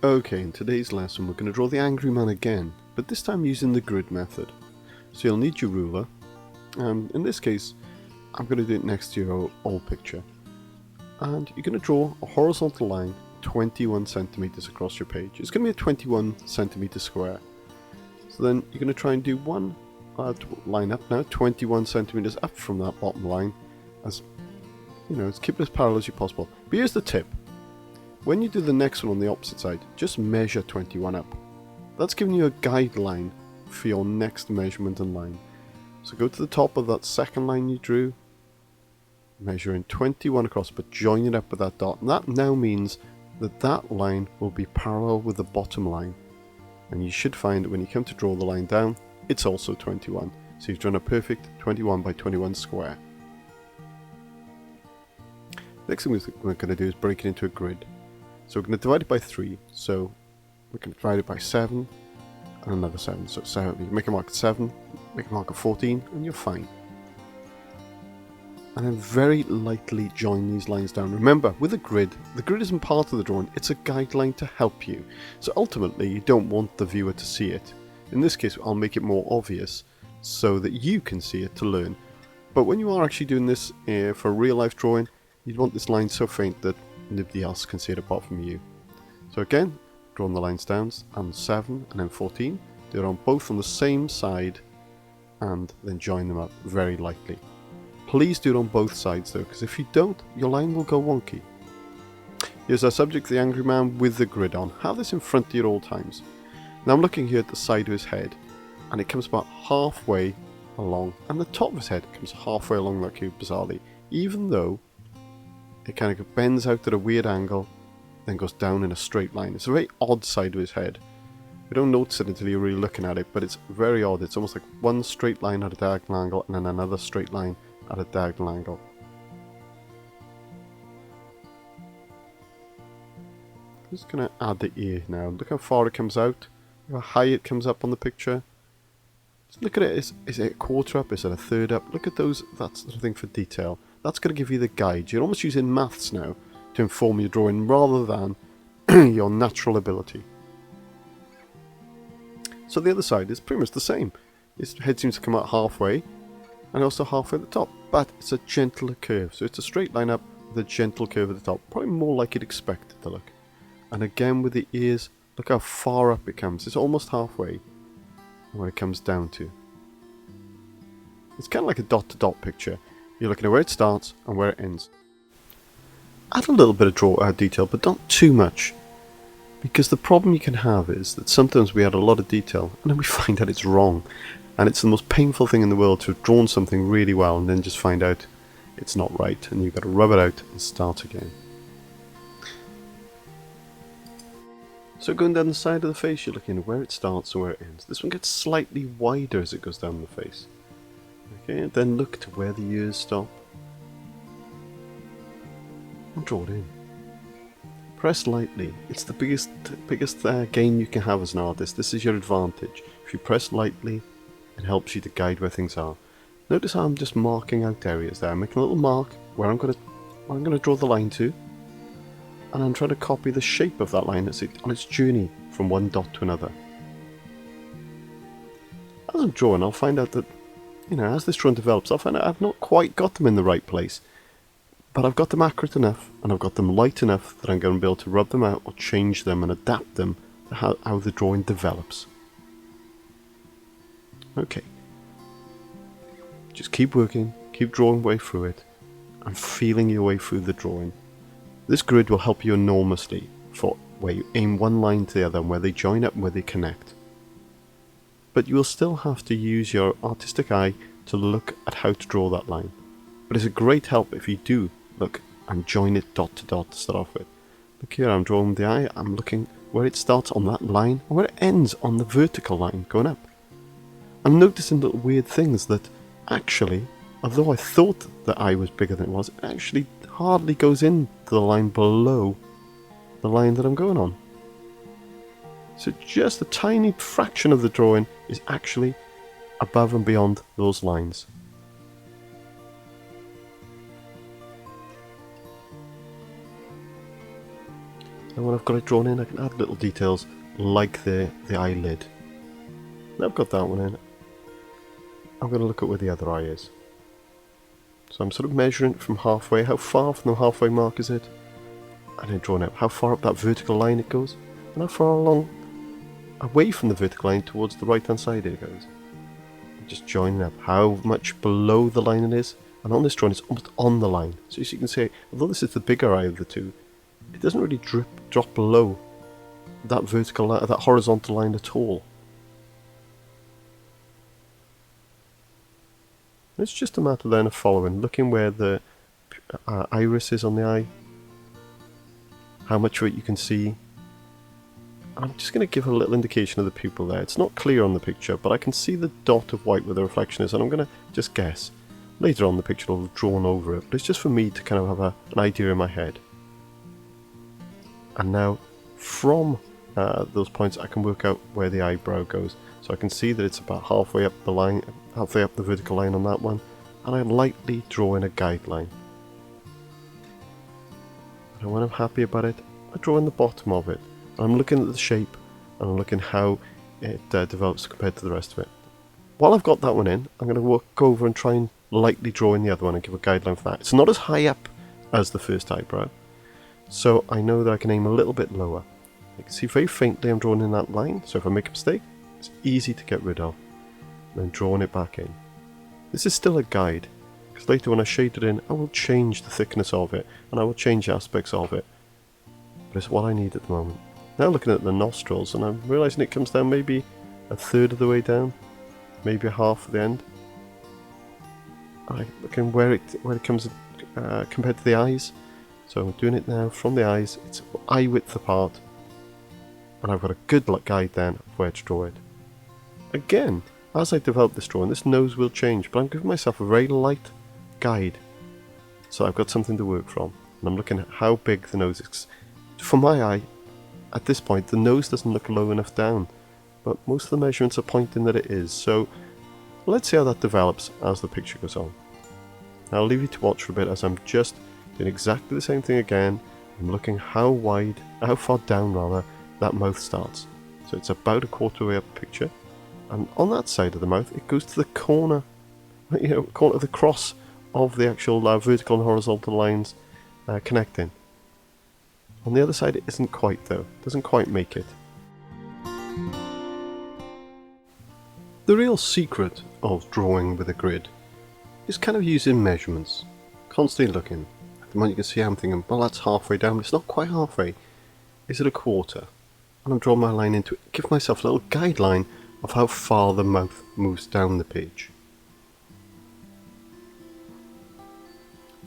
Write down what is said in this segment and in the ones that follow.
Okay, in today's lesson we're going to draw the angry man again, but this time using the grid method. So you'll need your ruler, and in this case I'm going to do it next to your old picture. And you're going to draw a horizontal line 21 centimeters across your page. It's going to be a 21 centimeter square. So then you're going to try and do one line up now, 21 centimeters up from that bottom line, as you know, keep it as parallel as you possible. But here's the tip. When you do the next one on the opposite side, just measure 21 up. That's giving you a guideline for your next measurement and line. So go to the top of that second line you drew, measuring 21 across, but join it up with that dot. And that now means that that line will be parallel with the bottom line. And you should find that when you come to draw the line down, it's also 21. So you've drawn a perfect 21 by 21 square. Next thing we're going to do is break it into a grid. So we're going to divide it by 3, so we can divide it by 7 and another 7. So 7, you make a mark at 7, make a mark at 14, and you're fine. And then very lightly join these lines down. Remember, with a grid, the grid isn't part of the drawing, it's a guideline to help you. So ultimately, you don't want the viewer to see it. In this case, I'll make it more obvious so that you can see it to learn. But when you are actually doing this for a real life drawing, you'd want this line so faint that nobody else can see it apart from you. So again, drawing the lines down, and 7 and then 14. Do it on both on the same side and then join them up very lightly. Please do it on both sides though, because if you don't, your line will go wonky. Here's our subject, the angry man with the grid on. Have this in front of you at all times. Now I'm looking here at the side of his head, and it comes about halfway along, and the top of his head comes halfway along that cube bizarrely, even though it kind of bends out at a weird angle, then goes down in a straight line. It's a very odd side of his head. You don't notice it until you're really looking at it, but it's very odd. It's almost like one straight line at a diagonal angle and then another straight line at a diagonal angle. I'm just going to add the ear now. Look how far it comes out, how high it comes up on the picture. Just look at it. Is it a quarter up? Is it a third up? Look at those. That's the thing for detail. That's going to give you the guide. You're almost using maths now to inform your drawing rather than your natural ability. So the other side is pretty much the same. His head seems to come out halfway and also halfway at the top, but it's a gentler curve. So it's a straight line up with a gentle curve at the top, probably more like you'd expect it to look. And again with the ears, look how far up it comes. It's almost halfway where it comes down to. It's kind of like a dot to dot picture. You're looking at where it starts and where it ends. Add a little bit of detail, but not too much. Because the problem you can have is that sometimes we add a lot of detail and then we find out it's wrong. And it's the most painful thing in the world to have drawn something really well and then just find out it's not right. And you've got to rub it out and start again. So going down the side of the face, you're looking at where it starts and where it ends. This one gets slightly wider as it goes down the face. Okay, then look to where the ears stop and draw it in. Press lightly. It's the biggest gain you can have as an artist. This is your advantage. If you press lightly, it helps you to guide where things are. Notice how I'm just marking out areas there. I'm making a little mark where I'm going to draw the line to, and I'm trying to copy the shape of that line on its journey from one dot to another. As I'm drawing, I'll find out that, you know, as this drawing develops, I'll find out I've not quite got them in the right place. But I've got them accurate enough, and I've got them light enough that I'm going to be able to rub them out or change them and adapt them to how the drawing develops. Okay. Just keep working, keep drawing your way through it, and feeling your way through the drawing. This grid will help you enormously for where you aim one line to the other and where they join up and where they connect. But you will still have to use your artistic eye to look at how to draw that line. But it's a great help if you do look and join it dot to dot to start off with. Look here, I'm drawing the eye, I'm looking where it starts on that line and where it ends on the vertical line going up. I'm noticing little weird things that actually, although I thought the eye was bigger than it was, it actually hardly goes into the line below the line that I'm going on. So just a tiny fraction of the drawing is actually above and beyond those lines. And when I've got it drawn in, I can add little details like the eyelid. Now I've got that one in, I'm going to look at where the other eye is. So I'm sort of measuring from halfway. How far from the halfway mark is it? And then drawing out how far up that vertical line it goes, and how far along away from the vertical line towards the right hand side it goes. Just joining up how much below the line it is, and on this drawing it's almost on the line. So as you can see, although this is the bigger eye of the two, it doesn't really drop below that vertical line, that horizontal line at all. It's just a matter then of following, looking where the iris is on the eye, how much of it you can see. I'm just going to give a little indication of the pupil there. It's not clear on the picture, but I can see the dot of white where the reflection is, and I'm going to just guess. Later on the picture will have drawn over it, but it's just for me to kind of have an idea in my head. And now, from those points, I can work out where the eyebrow goes. So I can see that it's about halfway up the line, halfway up the vertical line on that one, and I lightly draw in a guideline. And when I'm happy about it, I draw in the bottom of it. I'm looking at the shape, and I'm looking how it develops compared to the rest of it. While I've got that one in, I'm going to go over and try and lightly draw in the other one and give a guideline for that. It's not as high up as the first eyebrow, so I know that I can aim a little bit lower. You can see very faintly I'm drawing in that line, so if I make a mistake, it's easy to get rid of. And then drawing it back in. This is still a guide, because later when I shade it in, I will change the thickness of it, and I will change aspects of it. But it's what I need at the moment. Now looking at the nostrils, and I'm realising it comes down maybe a third of the way down, maybe a half at the end. Looking where it comes compared to the eyes. So I'm doing it now from the eyes, it's eye width apart, and I've got a good guide then of where to draw it. Again, as I develop this drawing, this nose will change, but I'm giving myself a very light guide, so I've got something to work from. And I'm looking at how big the nose is. For my eye, at this point, the nose doesn't look low enough down, but most of the measurements are pointing that it is, so let's see how that develops as the picture goes on. Now I'll leave you to watch for a bit as I'm just doing exactly the same thing again. I'm looking how far down rather, that mouth starts. So it's about a quarter way up the picture, and on that side of the mouth it goes to the corner, corner of the cross of the actual vertical and horizontal lines connecting. On the other side it isn't quite though, doesn't quite make it. The real secret of drawing with a grid is kind of using measurements, constantly looking. At the moment you can see I'm thinking, well that's halfway down, but it's not quite halfway. Is it a quarter? And I'm drawing my line into it, give myself a little guideline of how far the mouth moves down the page.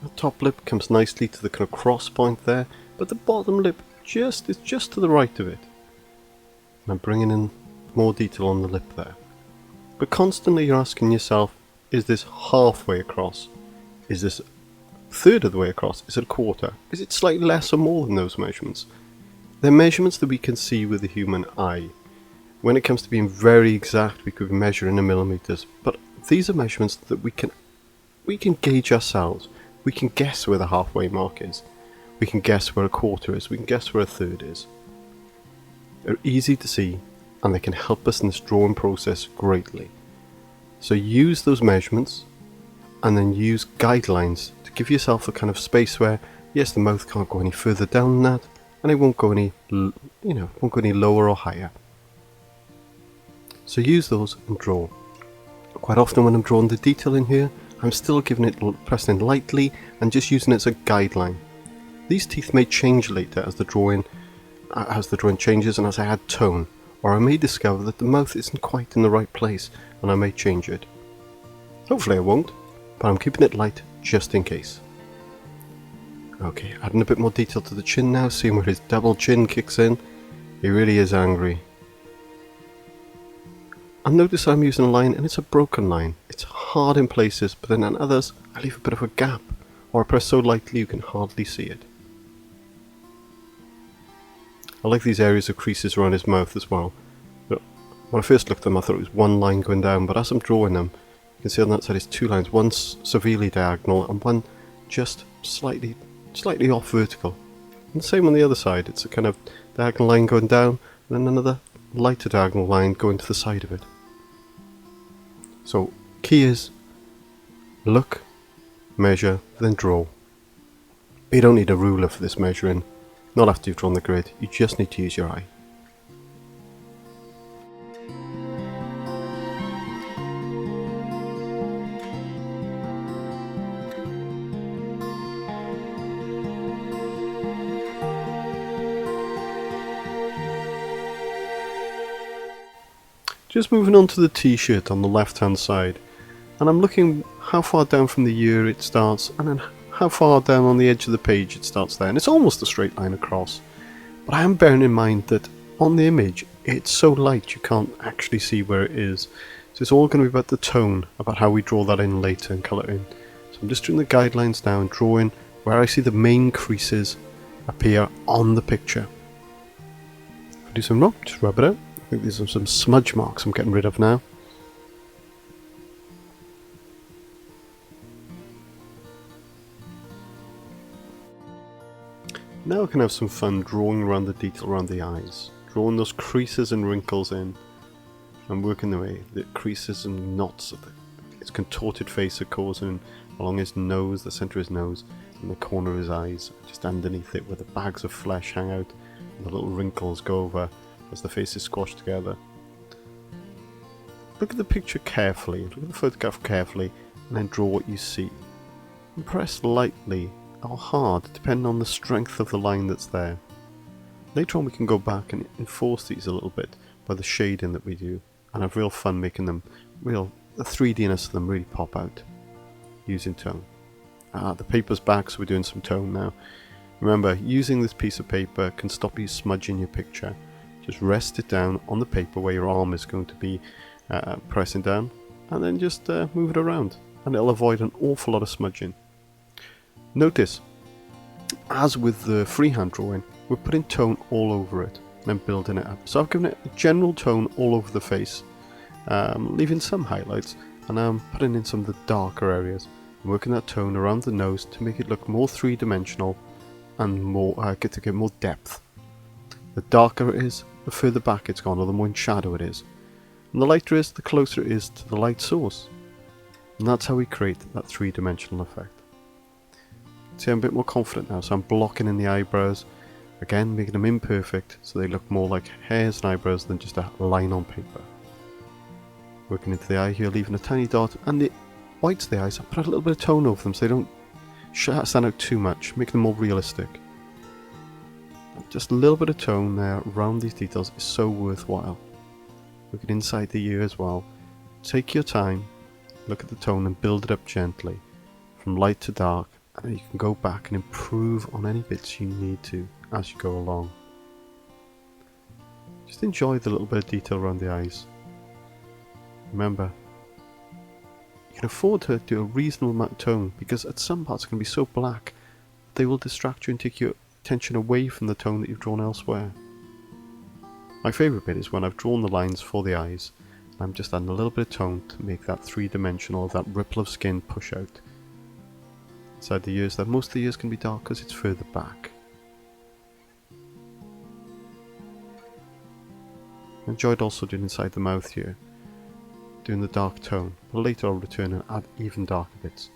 The top lip comes nicely to the kind of cross point there, but the bottom lip is just to the right of it. And I'm bringing in more detail on the lip there. But constantly you're asking yourself, is this halfway across? Is this a third of the way across? Is it a quarter? Is it slightly less or more than those measurements? They're measurements that we can see with the human eye. When it comes to being very exact, we could measure in millimeters, but these are measurements that we can gauge ourselves. We can guess where the halfway mark is. We can guess where a quarter is. We can guess where a third is. They're easy to see, and they can help us in this drawing process greatly. So use those measurements, and then use guidelines to give yourself a kind of space where, yes, the mouth can't go any further down than that, and it won't go any, won't go any lower or higher. So use those and draw. Quite often when I'm drawing the detail in here, I'm still giving it, pressing it lightly, and just using it as a guideline. These teeth may change later as the drawing changes and as I add tone, or I may discover that the mouth isn't quite in the right place, and I may change it. Hopefully I won't, but I'm keeping it light just in case. Okay, adding a bit more detail to the chin now, seeing where his double chin kicks in. He really is angry. And notice I'm using a line, and it's a broken line. It's hard in places, but then in others I leave a bit of a gap, or I press so lightly you can hardly see it. I like these areas of creases around his mouth as well. When I first looked at them I thought it was one line going down, but as I'm drawing them, you can see on that side it's two lines, one severely diagonal and one just slightly off vertical. And the same on the other side, it's a kind of diagonal line going down, and then another lighter diagonal line going to the side of it. So, key is look, measure, then draw. You don't need a ruler for this measuring, not after you've drawn the grid, you just need to use your eye. Just moving on to the t-shirt on the left hand side, and I'm looking how far down from the ear it starts and then how far down on the edge of the page it starts there, and it's almost a straight line across, but I am bearing in mind that on the image it's so light you can't actually see where it is, so it's all going to be about the tone, about how we draw that in later and colour in. So I'm just doing the guidelines now and drawing where I see the main creases appear on the picture. If I do some wrong, just rub it out. I think these are some smudge marks I'm getting rid of now. Now I can have some fun drawing around the detail around the eyes, drawing those creases and wrinkles in, and working the way the creases and knots of his contorted face are causing along his nose, the centre of his nose, and the corner of his eyes, just underneath it where the bags of flesh hang out and the little wrinkles go over as the face is squashed together. Look at the picture carefully, look at the photograph carefully, and then draw what you see. And press lightly or hard, depending on the strength of the line that's there. Later on we can go back and enforce these a little bit by the shading that we do, and have real fun making them the 3Dness of them really pop out using tone. The paper's back, so we're doing some tone now. Remember, using this piece of paper can stop you smudging your picture. Just rest it down on the paper where your arm is going to be pressing down, and then just move it around, and it'll avoid an awful lot of smudging. Notice, as with the freehand drawing, we're putting tone all over it and then building it up. So I've given it a general tone all over the face, leaving some highlights, and I'm putting in some of the darker areas, and working that tone around the nose to make it look more three-dimensional and more to get more depth. The darker it is, the further back it's gone, or the more in shadow it is. And the lighter it is, the closer it is to the light source. And that's how we create that three-dimensional effect. See, I'm a bit more confident now, so I'm blocking in the eyebrows, again making them imperfect so they look more like hairs and eyebrows than just a line on paper. Working into the eye here, leaving a tiny dot, and the whites of the eyes, I put a little bit of tone over them so they don't stand out too much, make them more realistic. Just a little bit of tone there around these details is so worthwhile. Looking inside the ear as well. Take your time, look at the tone and build it up gently, from light to dark, and then you can go back and improve on any bits you need to as you go along. Just enjoy the little bit of detail around the eyes. Remember, you can afford to do a reasonable amount of tone, because at some parts it can be so black they will distract you and take your attention away from the tone that you've drawn elsewhere. My favourite bit is when I've drawn the lines for the eyes, and I'm just adding a little bit of tone to make that three-dimensional, that ripple of skin push out. Inside the ears, that most of the ears can be dark because it's further back. I enjoyed also doing inside the mouth here, doing the dark tone, but later I'll return and add even darker bits.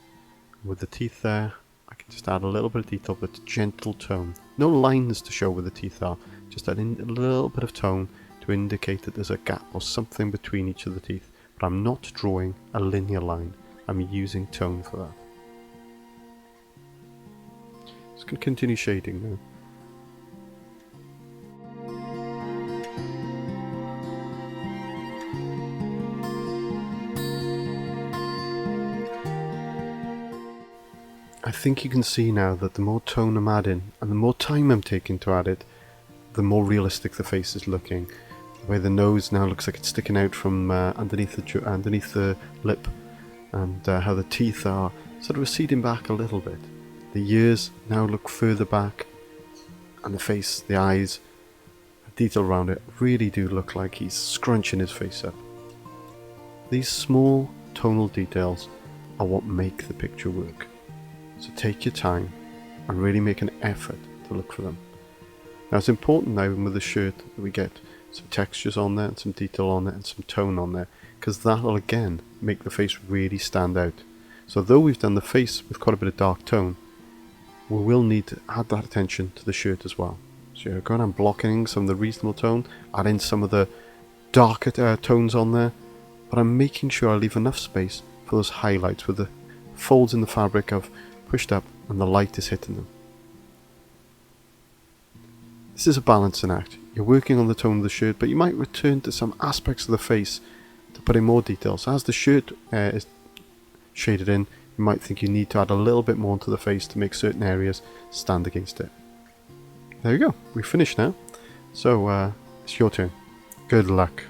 And with the teeth there, I can just add a little bit of detail but gentle tone. No lines to show where the teeth are, just adding a little bit of tone to indicate that there's a gap or something between each of the teeth. But I'm not drawing a linear line, I'm using tone for that. Just going to continue shading now. I think you can see now that the more tone I'm adding and the more time I'm taking to add it, the more realistic the face is looking. The way the nose now looks like it's sticking out from underneath the lip, and how the teeth are sort of receding back a little bit. The ears now look further back, and the face, the eyes, the detail around it really do look like he's scrunching his face up. These small tonal details are what make the picture work. So take your time and really make an effort to to look for them. Now it's important now with the shirt that we get some textures on there and some detail on it and some tone on there, because that'll again make the face really stand out. So though we've done the face with quite a bit of dark tone, we will need to add that attention to the shirt as well. So you're going and blocking some of the reasonable tone, add in some of the darker tones on there, but I'm making sure I leave enough space for those highlights where the folds in the fabric have pushed up and the light is hitting them. This is a balancing act. You're working on the tone of the shirt, but you might return to some aspects of the face to put in more detail. So as the shirt is shaded in, you might think you need to add a little bit more to the face to make certain areas stand against it. There you go, we've finished now. So it's your turn. Good luck.